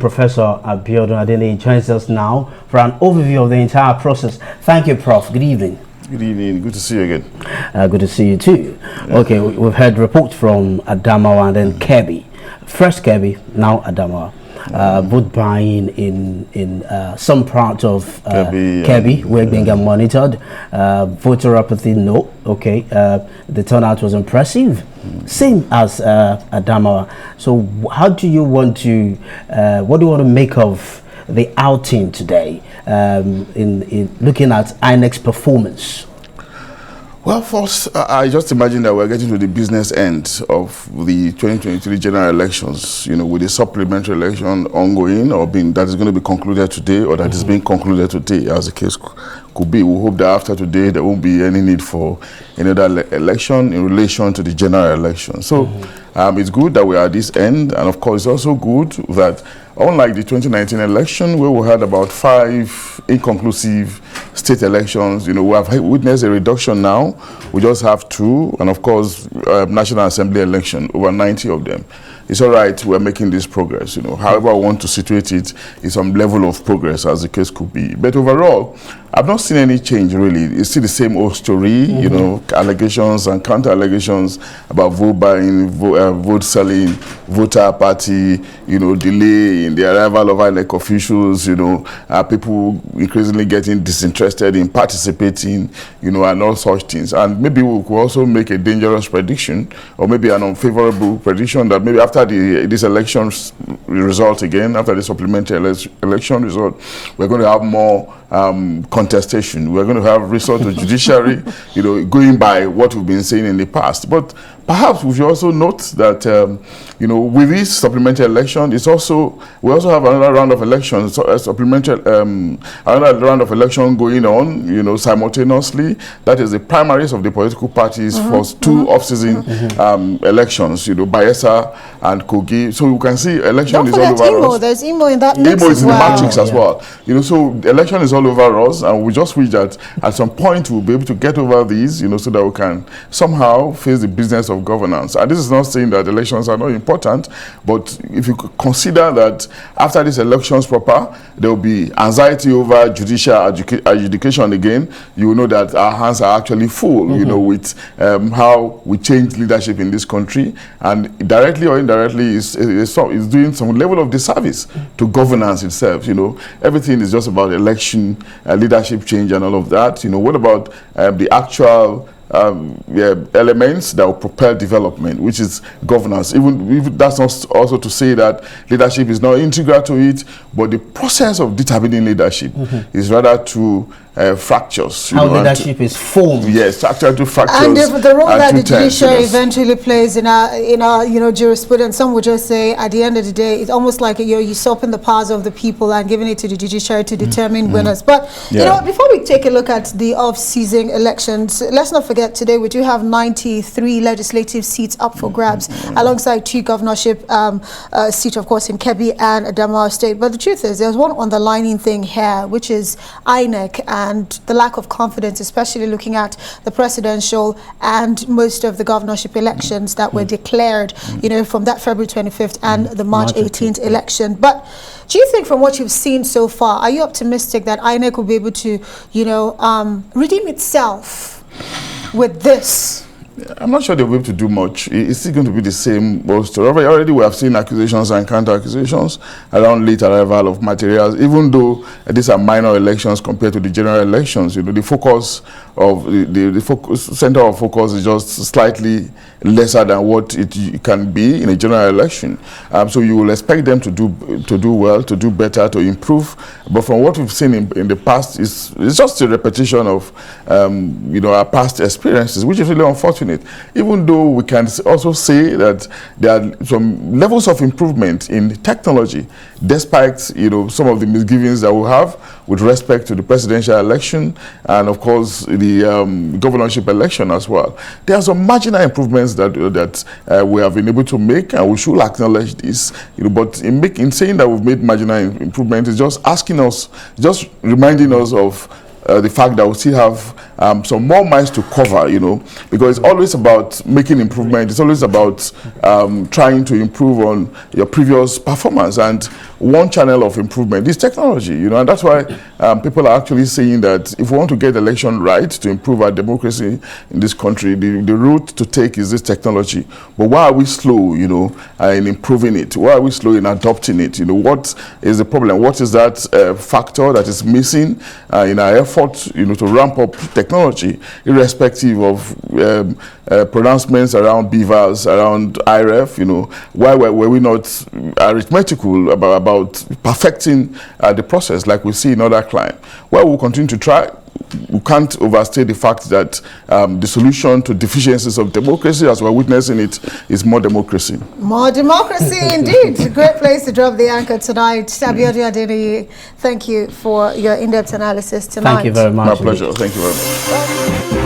Professor Abiodun Adeniyi joins us now for an overview of the entire process. Thank you, Prof. Good evening. Good evening. Good to see you again. Good to see you too. Yeah. Okay, we've heard reports from Adamawa and then Kebbi. First Kebbi, now Adamawa. Vote buying in some parts of Kebbi where being monitored. Voter apathy, no. Okay, the turnout was impressive. Same as Adamawa. So what do you want to make of the outing today in looking at Inex performance? Well, first, I just imagine that we're getting to the business end of the 2023 general elections, with the supplementary election ongoing or that is going to be concluded today or that is being concluded today, as the case could be. We hope that after today, there won't be any need for another election in relation to the general election. So it's good that we are at this end. And of course, it's also good that unlike the 2019 election, where we had about 5 inconclusive state elections, we have witnessed a reduction now. We just have 2, and of course, National Assembly election, over 90 of them. It's all right, we're making this progress. However I want to situate it is some level of progress, as the case could be. But overall, I've not seen any change, really. It's still the same old story, allegations and counter-allegations about vote buying, vote selling, voter apathy, delay in the arrival of INEC officials, people increasingly getting disinterested in participating, and all such things. And maybe we could also make a dangerous prediction, or maybe an unfavorable prediction, that maybe after this election result again, after the supplementary election result, we're going to have more contestation. We're going to have resort to judiciary, going by what we've been saying in the past. But perhaps we should also note that, with this supplementary election, we also have another round of elections, another round of election going on, simultaneously. That is the primaries of the political parties for 2 off-season elections, Bayelsa and Kogi. So you can see election is all over us. There's Imo in that mix. Imo is in the matrix as well. So the election is all over us, and we just wish that at some point we'll be able to get over these, so that we can somehow face the business of governance. And this is not saying that elections are not important, but if you consider that after these elections proper, there will be anxiety over judicial adjudication again, you will know that our hands are actually full, with how we change leadership in this country, and directly or indirectly is doing some level of disservice to governance itself. Everything is just about election, leadership change and all of that. What about the actual elements that will propel development, which is governance? Even if that's not also to say that leadership is not integral to it, but the process of determining leadership is rather to fractures. How leadership is formed. Yes, actually to fractures. And the role that the judiciary eventually plays in our jurisprudence, some would just say at the end of the day, it's almost like you're usurping the powers of the people and giving it to the judiciary to determine winners. But before we take a look at the off-season elections, let's not forget today we do have 93 legislative seats up for grabs, alongside 2 governorship seats, of course, in Kebbi and Adamawa State. But the truth is, there's one underlining thing here, which is INEC and the lack of confidence, especially looking at the presidential and most of the governorship elections that were declared, from that February 25th and the March 18th election. But do you think, from what you've seen so far, are you optimistic that INEC will be able to, redeem itself with this? I'm not sure they'll be able to do much. It's still going to be the same old story. Already we have seen accusations and counter-accusations around late arrival of materials, even though these are minor elections compared to the general elections. The focus of the center of focus is just slightly lesser than what it can be in a general election. So you will expect them to do well, to do better, to improve. But from what we've seen in the past, it's just a repetition of our past experiences, which is really unfortunate. Even though we can also say that there are some levels of improvement in technology, despite some of the misgivings that we have with respect to the presidential election and of course the governorship election as well. There are some marginal improvements that we have been able to make, and we should acknowledge this. But in saying that we've made marginal improvement, is just reminding us of the fact that we still have some more miles to cover, you know, because it's always about making improvement. It's always about trying to improve on your previous performance, and one channel of improvement is technology, you know, and that's why people are actually saying that if we want to get the election right to improve our democracy in this country, the route to take is this technology. But why are we slow, you know, in improving it? Why are we slow in adopting it? You know, what is the problem? What is that factor that is missing in our effort, you know, to ramp up technology, irrespective of pronouncements around beavers, around IRF, you know? Why were we not arithmetical about perfecting the process like we see in other climes? Well, we'll continue to try. We can't overstate the fact that the solution to deficiencies of democracy, as we're witnessing it, is more democracy. More democracy, indeed. Great place to drop the anchor tonight. Abiodun Adeniyi, thank you for your in-depth analysis tonight. Thank you very much. My pleasure. Thank you very much.